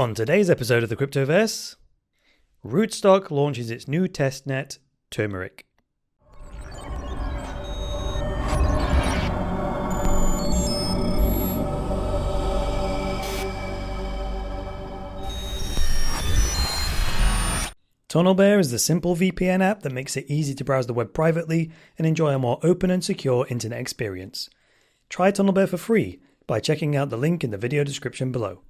On today's episode of the Cryptoverse, Rootstock launches its new testnet, Turmeric. TunnelBear is the simple VPN app that makes it easy to browse the web privately and enjoy a more open and secure internet experience. Try TunnelBear for free by checking out the link in the video description below.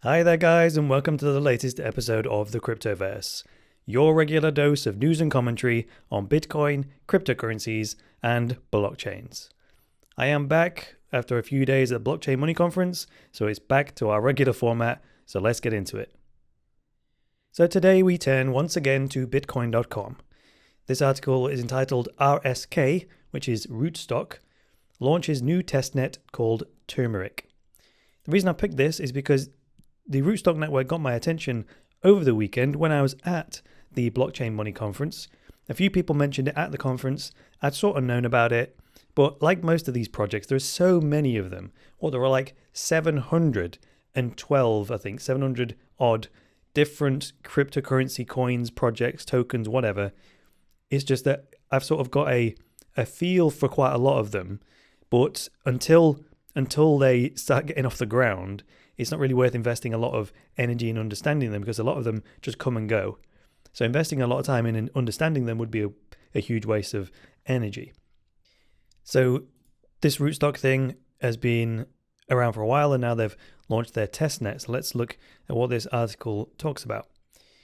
Hi there guys, and welcome to the latest episode of the Cryptoverse, your regular dose of news and commentary on Bitcoin, cryptocurrencies, and blockchains. I am back after a few days at Blockchain Money Conference, so it's back to our regular format, so let's get into it. So today we turn once again to Bitcoin.com. This article is entitled RSK, which is Rootstock, launches new testnet called Turmeric. The reason I picked this is because the Rootstock network got my attention over the weekend when I was at the Blockchain Money Conference. A few people mentioned it at the conference. I'd sort of known about it, but like most of these projects, there's so many of them. Well, there are like 712, I think, 700 odd different cryptocurrency coins, projects, tokens, whatever. It's just that I've sort of got a feel for quite a lot of them, but until they start getting off the ground, it's not really worth investing a lot of energy in understanding them because a lot of them just come and go. So investing a lot of time in understanding them would be a huge waste of energy. So this Rootstock thing has been around for a while, and now they've launched their testnet. So let's look at what this article talks about.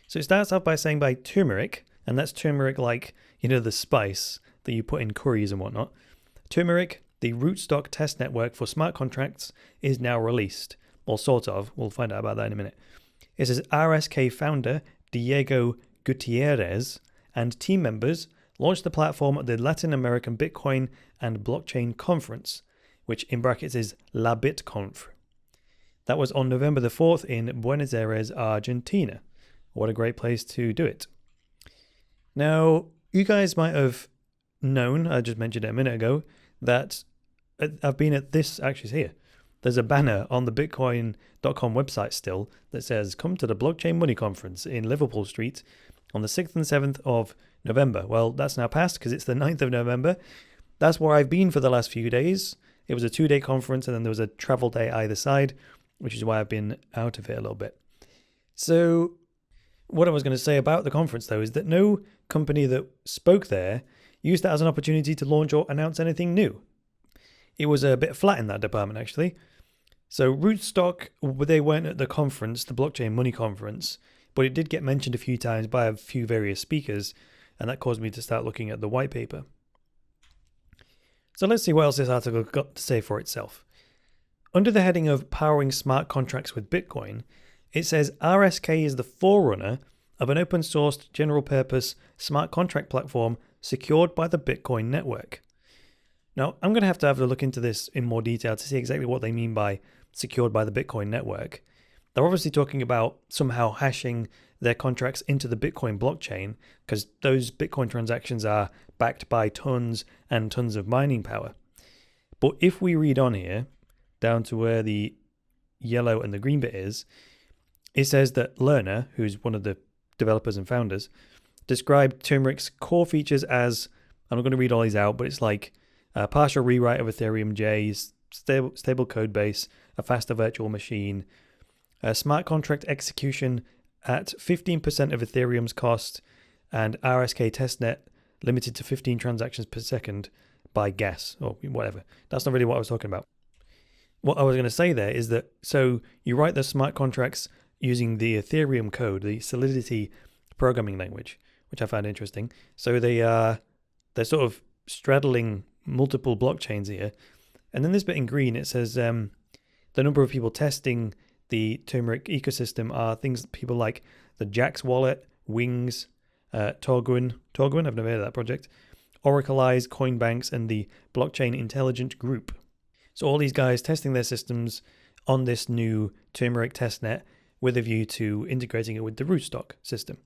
So it starts off by saying by turmeric, and that's turmeric like, the spice that you put in curries and whatnot. Turmeric, the Rootstock test network for smart contracts, is now released. Or sort of. We'll find out about that in a minute. It says RSK founder Diego Gutierrez and team members launched the platform at the Latin American Bitcoin and Blockchain Conference, which in brackets is laBITconf. That was on November the 4th in Buenos Aires, Argentina. What a great place to do it. Now, you guys might have known, I just mentioned it a minute ago, that I've been at this, actually it's here. There's a banner on the Bitcoin.com website still that says, come to the Blockchain Money Conference in Liverpool Street on the 6th and 7th of November. Well, that's now passed because it's the 9th of November. That's where I've been for the last few days. It was a 2-day conference and then there was a travel day either side, which is why I've been out of it a little bit. So what I was going to say about the conference, though, is that no company that spoke there used that as an opportunity to launch or announce anything new. It was a bit flat in that department, actually. So Rootstock, they weren't at the conference, the Blockchain Money Conference, but it did get mentioned a few times by a few various speakers, and that caused me to start looking at the white paper. So let's see what else this article got to say for itself. Under the heading of Powering Smart Contracts with Bitcoin, it says RSK is the forerunner of an open-sourced general-purpose smart contract platform secured by the Bitcoin network. Now, I'm going to have a look into this in more detail to see exactly what they mean by secured by the Bitcoin network. They're obviously talking about somehow hashing their contracts into the Bitcoin blockchain because those Bitcoin transactions are backed by tons and tons of mining power. But if we read on here, down to where the yellow and the green bit is, it says that Lerner, who's one of the developers and founders, described Turmeric's core features as, I'm not going to read all these out, but it's like a partial rewrite of Ethereum J's, stable code base, a faster virtual machine, a smart contract execution at 15% of Ethereum's cost, and RSK testnet limited to 15 transactions per second by gas, or whatever. That's not really what I was talking about. What I was going to say there is that, so you write the smart contracts using the Ethereum code, the Solidity programming language, which I found interesting. So they're sort of straddling multiple blockchains here. And then this bit in green, it says the number of people testing the Turmeric ecosystem are things people like the Jax wallet, Wings, Torguin, I've never heard of that project, Oracleize, Coinbanks, and the Blockchain Intelligent Group. So all these guys testing their systems on this new Turmeric testnet with a view to integrating it with the Rootstock system.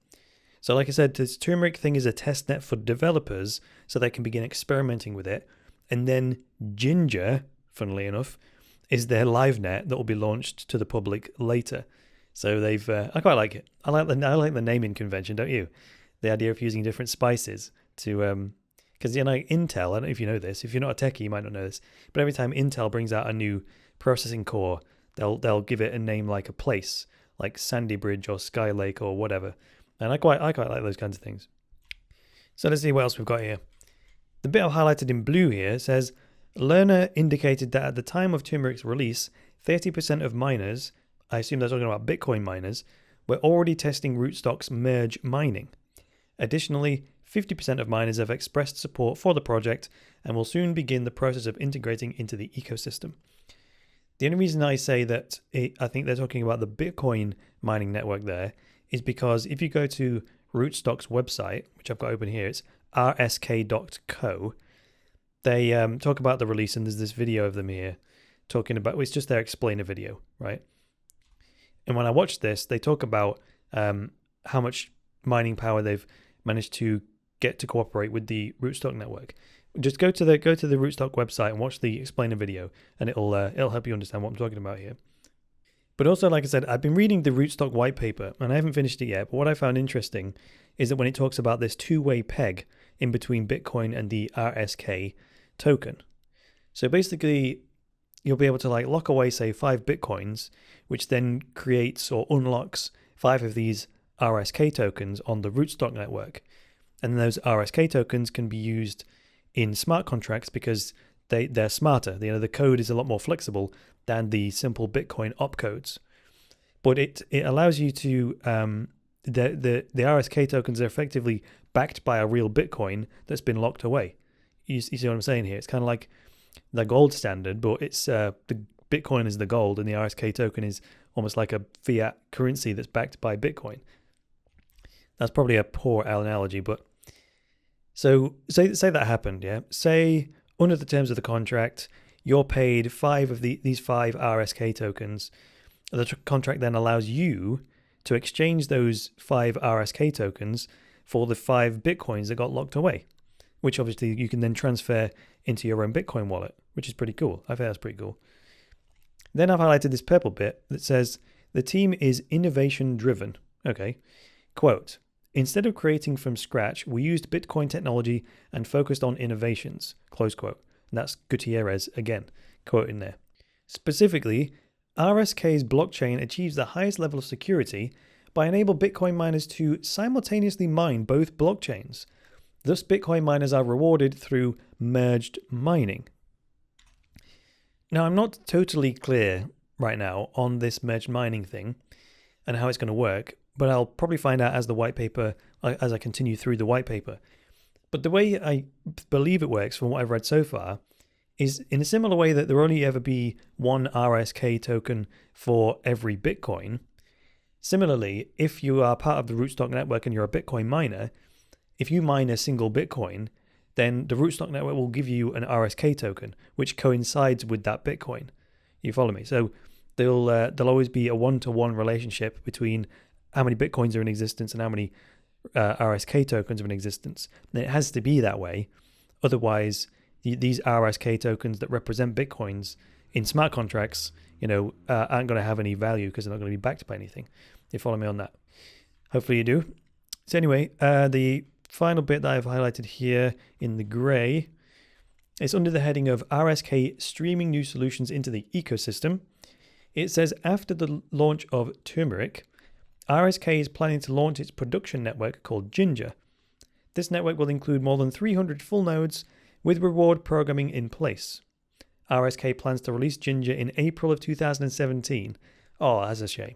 So like I said, this Turmeric thing is a testnet for developers so they can begin experimenting with it. And then Ginger, funnily enough, is their LiveNet that will be launched to the public later. So they've, I quite like it. I like the naming convention, don't you? The idea of using different spices to, because Intel, I don't know if you know this. If you're not a techie, you might not know this. But every time Intel brings out a new processing core, they'll give it a name like a place, like Sandy Bridge or Skylake or whatever. And I quite like those kinds of things. So let's see what else we've got here. The bit I've highlighted in blue here says, Learner indicated that at the time of Turmeric's release, 30% of miners, I assume they're talking about Bitcoin miners, were already testing Rootstock's merge mining. Additionally, 50% of miners have expressed support for the project and will soon begin the process of integrating into the ecosystem. The only reason I say that I think they're talking about the Bitcoin mining network there is because if you go to Rootstock's website, which I've got open here, it's rsk.co, they talk about the release, and there's this video of them here talking about, it's just their explainer video, right? And when I watched this, they talk about how much mining power they've managed to get to cooperate with the Rootstock network. Just go to the Rootstock website and watch the explainer video, and it'll help you understand what I'm talking about here. But also, like I said, I've been reading the Rootstock white paper, and I haven't finished it yet. But what I found interesting is that when it talks about this two-way peg in between Bitcoin and the RSK token, so basically you'll be able to lock away, say, 5 Bitcoins, which then creates or unlocks 5 of these RSK tokens on the Rootstock network. And those RSK tokens can be used in smart contracts because they're smarter. The code is a lot more flexible than the simple Bitcoin opcodes. But it allows you to, the RSK tokens are effectively backed by a real Bitcoin that's been locked away. You see what I'm saying here? It's kind of like the gold standard, but it's the Bitcoin is the gold and the RSK token is almost like a fiat currency that's backed by Bitcoin. That's probably a poor analogy, but so say that happened, yeah? Say under the terms of the contract, you're paid 5 of these 5 RSK tokens. The contract then allows you to exchange those 5 RSK tokens for the 5 Bitcoins that got locked away, which obviously you can then transfer into your own Bitcoin wallet, which is pretty cool. I think that's pretty cool. Then I've highlighted this purple bit that says, the team is innovation driven. Okay. Quote, instead of creating from scratch, we used Bitcoin technology and focused on innovations. Close quote. And that's Gutierrez again, quoting there. Specifically, RSK's blockchain achieves the highest level of security by enabling Bitcoin miners to simultaneously mine both blockchains. Thus, Bitcoin miners are rewarded through merged mining. Now, I'm not totally clear right now on this merged mining thing and how it's going to work, but I'll probably find out as I continue through the white paper. But the way I believe it works from what I've read so far is in a similar way that there will only ever be one RSK token for every Bitcoin. Similarly, if you are part of the Rootstock network and you're a Bitcoin miner, if you mine a single Bitcoin, then the Rootstock network will give you an RSK token, which coincides with that Bitcoin. You follow me? So there'll always be a one-to-one relationship between how many Bitcoins are in existence and how many RSK tokens are in existence. And it has to be that way. Otherwise, these RSK tokens that represent Bitcoins in smart contracts, aren't going to have any value because they're not going to be backed by anything. You follow me on that? Hopefully you do. So anyway, the final bit that I've highlighted here in the gray is under the heading of RSK streaming new solutions into the ecosystem. It says, after the launch of Turmeric, RSK is planning to launch its production network called Ginger. This network will include more than 300 full nodes with reward programming in place. RSK plans to release Ginger in April of 2017. Oh, that's a shame.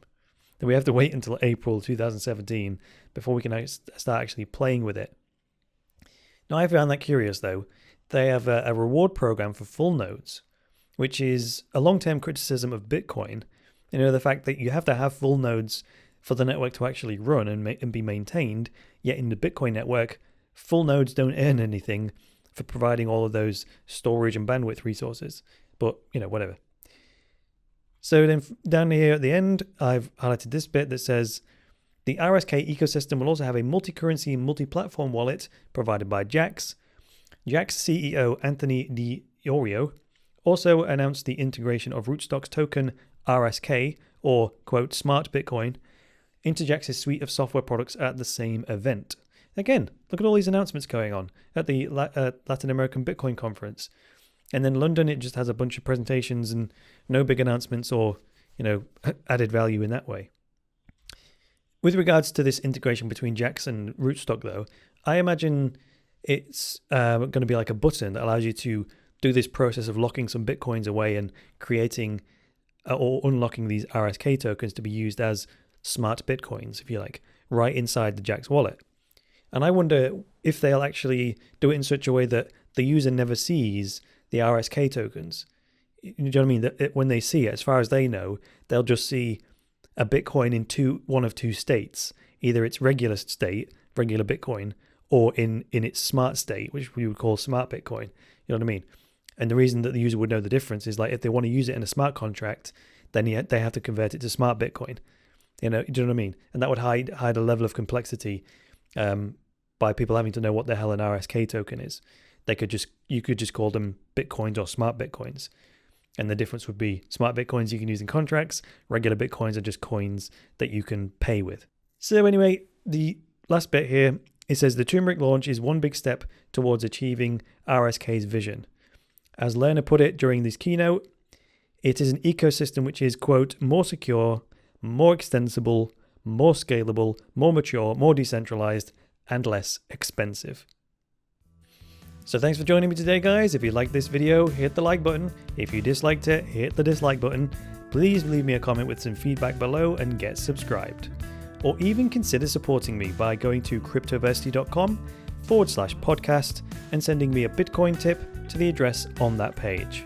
Then we have to wait until April 2017 before we can start actually playing with it. Now, I found that curious, though. They have a reward program for full nodes, which is a long-term criticism of Bitcoin. The fact that you have to have full nodes for the network to actually run and be maintained, yet in the Bitcoin network, full nodes don't earn anything for providing all of those storage and bandwidth resources. But, whatever. So then down here at the end, I've highlighted this bit that says, the RSK ecosystem will also have a multi-currency and multi-platform wallet provided by Jax. Jax CEO Anthony Di Iorio also announced the integration of Rootstock's token RSK, or quote smart Bitcoin, into Jax's suite of software products at the same event. Again, look at all these announcements going on at the Latin American Bitcoin conference. And then London, it just has a bunch of presentations and no big announcements or, added value in that way. With regards to this integration between Jax and Rootstock, though, I imagine it's going to be like a button that allows you to do this process of locking some Bitcoins away and creating or unlocking these RSK tokens to be used as smart Bitcoins, if you like, right inside the Jax wallet. And I wonder if they'll actually do it in such a way that the user never sees the RSK tokens. You know what I mean? That when they see it, as far as they know, they'll just see a Bitcoin in one of two states. Either its regular state, regular Bitcoin, or in its smart state, which we would call smart Bitcoin. You know what I mean? And the reason that the user would know the difference is like if they want to use it in a smart contract, then they have to convert it to smart Bitcoin. Do you know what I mean? And that would hide a level of complexity by people having to know what the hell an RSK token is. You could just call them Bitcoins or smart Bitcoins. And the difference would be smart Bitcoins you can use in contracts, regular Bitcoins are just coins that you can pay with. So anyway, the last bit here, it says the Turmeric launch is one big step towards achieving RSK's vision. As Lerner put it during this keynote, it is an ecosystem which is, quote, more secure, more extensible, more scalable, more mature, more decentralized, and less expensive. So thanks for joining me today, guys. If you liked this video, hit the like button. If you disliked it, hit the dislike button. Please leave me a comment with some feedback below and get subscribed. Or even consider supporting me by going to cryptoversity.com/podcast and sending me a Bitcoin tip to the address on that page.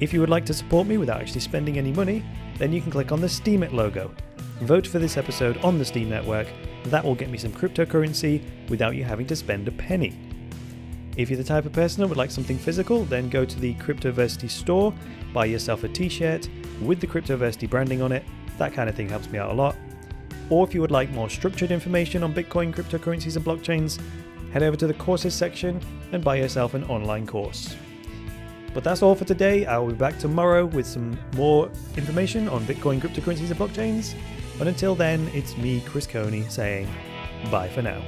If you would like to support me without actually spending any money, then you can click on the Steemit logo. Vote for this episode on the Steem network. That will get me some cryptocurrency without you having to spend a penny. If you're the type of person that would like something physical, then go to the Cryptoversity store, buy yourself a t-shirt with the Cryptoversity branding on it. That kind of thing helps me out a lot. Or if you would like more structured information on Bitcoin, cryptocurrencies and blockchains, head over to the courses section and buy yourself an online course. But that's all for today. I will be back tomorrow with some more information on Bitcoin, cryptocurrencies and blockchains. But until then, it's me, Chris Coney, saying bye for now.